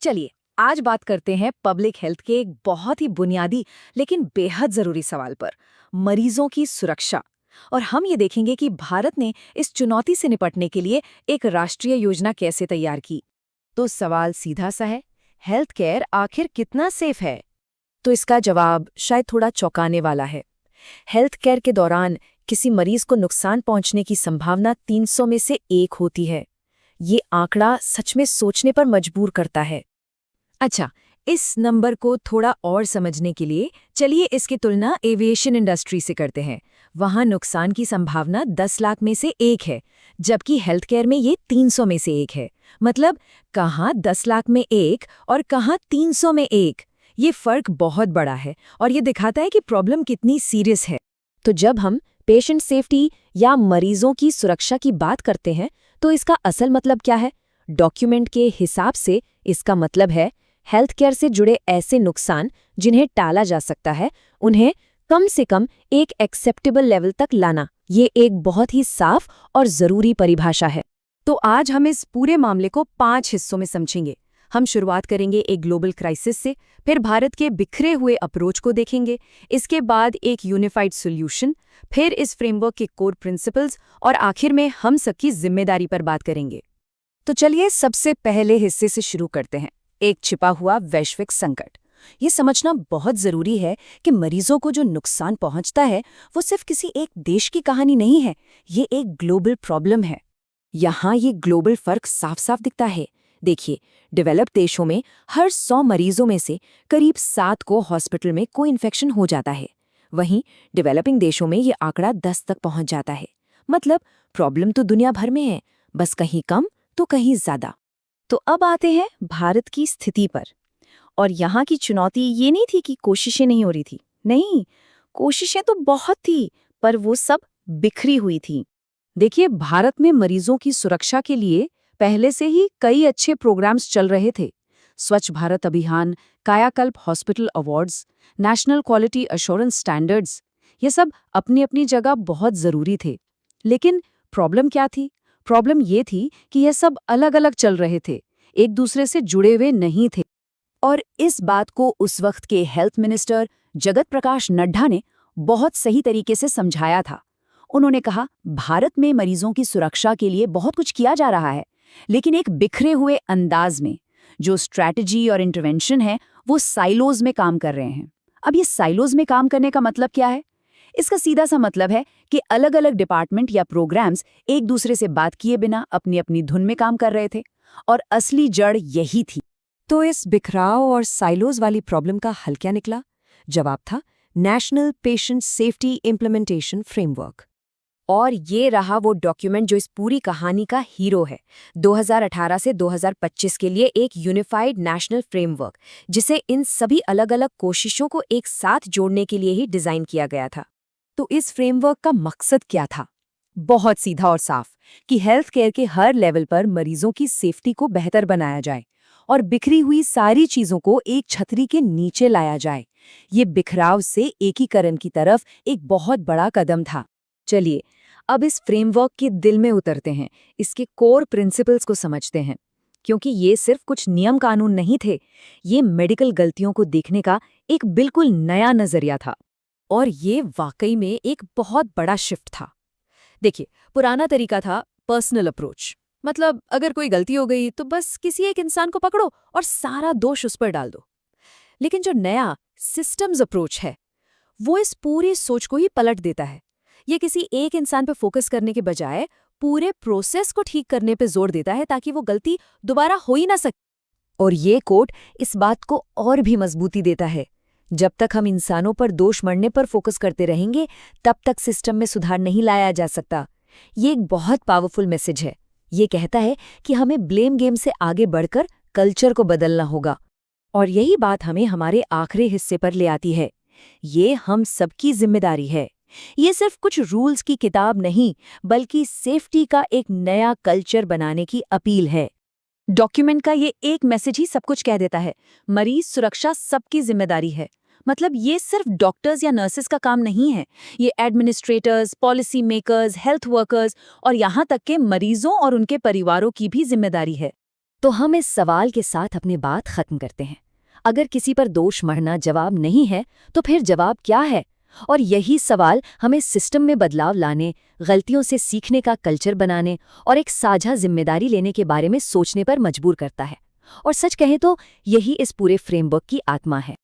चलिए आज बात करते हैं पब्लिक हेल्थ के एक बहुत ही बुनियादी लेकिन बेहद जरूरी सवाल पर, मरीजों की सुरक्षा। और हम ये देखेंगे कि भारत ने इस चुनौती से निपटने के लिए एक राष्ट्रीय योजना कैसे तैयार की। तो सवाल सीधा सा है, हेल्थ केयर आखिर कितना सेफ है? तो इसका जवाब शायद थोड़ा चौंकाने वाला है। हेल्थ केयर के दौरान किसी मरीज को नुकसान पहुंचने की संभावना 300 में से 1 होती है। ये आंकड़ा सच में सोचने पर मजबूर करता है। अच्छा, इस नंबर को थोड़ा और समझने के लिए चलिए इसकी तुलना एविएशन इंडस्ट्री से करते हैं। वहां नुकसान की संभावना 10 लाख में से 1 है, जबकि हेल्थ केयर में ये 300 में से 1 है। मतलब कहाँ 10 लाख में 1 और कहाँ 300 में 1। ये फर्क बहुत बड़ा है और ये दिखाता है कि प्रॉब्लम कितनी सीरियस है। तो जब हम पेशेंट सेफ्टी या मरीजों की सुरक्षा की बात करते हैं, तो इसका असल मतलब क्या है? डॉक्यूमेंट के हिसाब से इसका मतलब है हेल्थ केयर से जुड़े ऐसे नुकसान जिन्हें टाला जा सकता है, उन्हें कम से कम एक एक्सेप्टेबल लेवल तक लाना। ये एक बहुत ही साफ और जरूरी परिभाषा है। तो आज हम इस पूरे मामले को 5 हिस्सों में समझेंगे। हम शुरुआत करेंगे एक ग्लोबल क्राइसिस से, फिर भारत के बिखरे हुए अप्रोच को देखेंगे, इसके बाद एक यूनिफाइड सॉल्यूशन, फिर इस फ्रेमवर्क के कोर प्रिंसिपल्स और आखिर में हम सबकी जिम्मेदारी पर बात करेंगे। तो चलिए सबसे पहले हिस्से से शुरू करते हैं, एक छिपा हुआ वैश्विक संकट। ये समझना बहुत जरूरी है कि मरीजों को जो नुकसान पहुंचता है वो सिर्फ किसी एक देश की कहानी नहीं है, ये एक ग्लोबल प्रॉब्लम है। यहाँ ये ग्लोबल फर्क साफ साफ दिखता है। देखिए, डेवलप्ड देशों में हर 100 मरीजों में से करीब 7 को हॉस्पिटल में कोई इन्फेक्शन हो जाता है। वहीं डेवलपिंग देशों में ये आंकड़ा 10 तक पहुंच जाता है। मतलब प्रॉब्लम तो दुनिया भर में है, बस कहीं कम तो कहीं ज्यादा। तो अब आते हैं भारत की स्थिति पर। और यहाँ की चुनौती ये नहीं थी कि कोशिशें नहीं हो रही थी। नहीं, कोशिशें तो बहुत थी, पर वो सब बिखरी हुई थी। देखिए, भारत में मरीजों की सुरक्षा के लिए पहले से ही कई अच्छे प्रोग्राम्स चल रहे थे। स्वच्छ भारत अभियान, कायाकल्प hospital awards, national quality assurance standards, ये सब अपनी अपनी जगह बहुत जरूरी थे। लेकिन प्रॉब्लम क्या थी? प्रॉब्लम ये थी कि यह सब अलग अलग चल रहे थे, एक दूसरे से जुड़े हुए नहीं थे। और इस बात को उस वक्त के हेल्थ मिनिस्टर जगत प्रकाश नड्डा ने बहुत सही तरीके से समझाया था। उन्होंने कहा, भारत में मरीजों की सुरक्षा के लिए बहुत कुछ किया जा रहा है, लेकिन एक बिखरे हुए अंदाज में। जो स्ट्रैटेजी और इंटरवेंशन है वो साइलोज में काम कर रहे हैं। अब ये साइलोज में काम करने का मतलब क्या है? इसका सीधा सा मतलब है कि अलग अलग डिपार्टमेंट या प्रोग्राम्स एक दूसरे से बात किए बिना अपनी अपनी धुन में काम कर रहे थे, और असली जड़ यही थी। तो इस बिखराव और साइलोज वाली प्रॉब्लम का हल क्या निकला? जवाब था national patient safety implementation framework. और ये रहा वो डॉक्यूमेंट जो इस पूरी कहानी का हीरो है। 2018 से 2025 के लिए एक यूनिफाइड नेशनल फ्रेमवर्क, जिसे इन सभी अलग अलग कोशिशों को एक साथ जोड़ने के लिए ही डिजाइन किया गया था। तो इस फ्रेमवर्क का मकसद क्या था? बहुत सीधा और साफ, कि हेल्थ केयर के हर लेवल पर मरीजों की सेफ्टी को बेहतर बनाया जाए और बिखरी हुई सारी चीजों को एक छतरी के नीचे लाया जाए। ये बिखराव से एकीकरण की तरफ एक बहुत बड़ा कदम था। चलिए अब इस फ्रेमवर्क के दिल में उतरते हैं, इसके कोर प्रिंसिपल्स को समझते हैं, क्योंकि ये सिर्फ कुछ नियम कानून नहीं थे, ये मेडिकल गलतियों को देखने का एक बिल्कुल नया नजरिया था। और ये वाकई में एक बहुत बड़ा शिफ्ट था। देखिए, पुराना तरीका था पर्सनल अप्रोच, मतलब अगर कोई गलती हो गई तो बस किसी एक इंसान को पकड़ो और सारा दोष उस पर डाल दो। लेकिन जो नया सिस्टम्स अप्रोच है वो इस पूरी सोच को ही पलट देता है। ये किसी एक इंसान पर फोकस करने के बजाय पूरे प्रोसेस को ठीक करने पर जोर देता है, ताकि वो गलती दोबारा हो ही ना सके। और ये कोट इस बात को और भी मजबूती देता है। जब तक हम इंसानों पर दोष मढ़ने पर फोकस करते रहेंगे, तब तक सिस्टम में सुधार नहीं लाया जा सकता। ये एक बहुत पावरफुल मैसेज है। ये कहता है कि हमें ब्लेम गेम से आगे बढ़कर कल्चर को बदलना होगा। और यही बात हमें हमारे आखिरी हिस्से पर ले आती है। ये हम सबकी जिम्मेदारी है। ये सिर्फ कुछ रूल्स की किताब नहीं, बल्कि सेफ्टी का एक नया कल्चर बनाने की अपील है। डॉक्यूमेंट का ये एक मैसेज ही सब कुछ कह देता है। मरीज सुरक्षा सबकी जिम्मेदारी है। मतलब ये सिर्फ डॉक्टर्स या नर्सेस का काम नहीं है, ये administrators, policy makers, health workers और यहाँ तक के मरीजों और उनके परिवारों की भी जिम्मेदारी है। तो हम इस सवाल के साथ अपनी बात खत्म करते हैं। अगर किसी पर दोष मढ़ना जवाब नहीं है, तो फिर जवाब क्या है? और यही सवाल हमें सिस्टम में बदलाव लाने, गलतियों से सीखने का कल्चर बनाने और एक साझा जिम्मेदारी लेने के बारे में सोचने पर मजबूर करता है। और सच कहें तो यही इस पूरे फ्रेमवर्क की आत्मा है।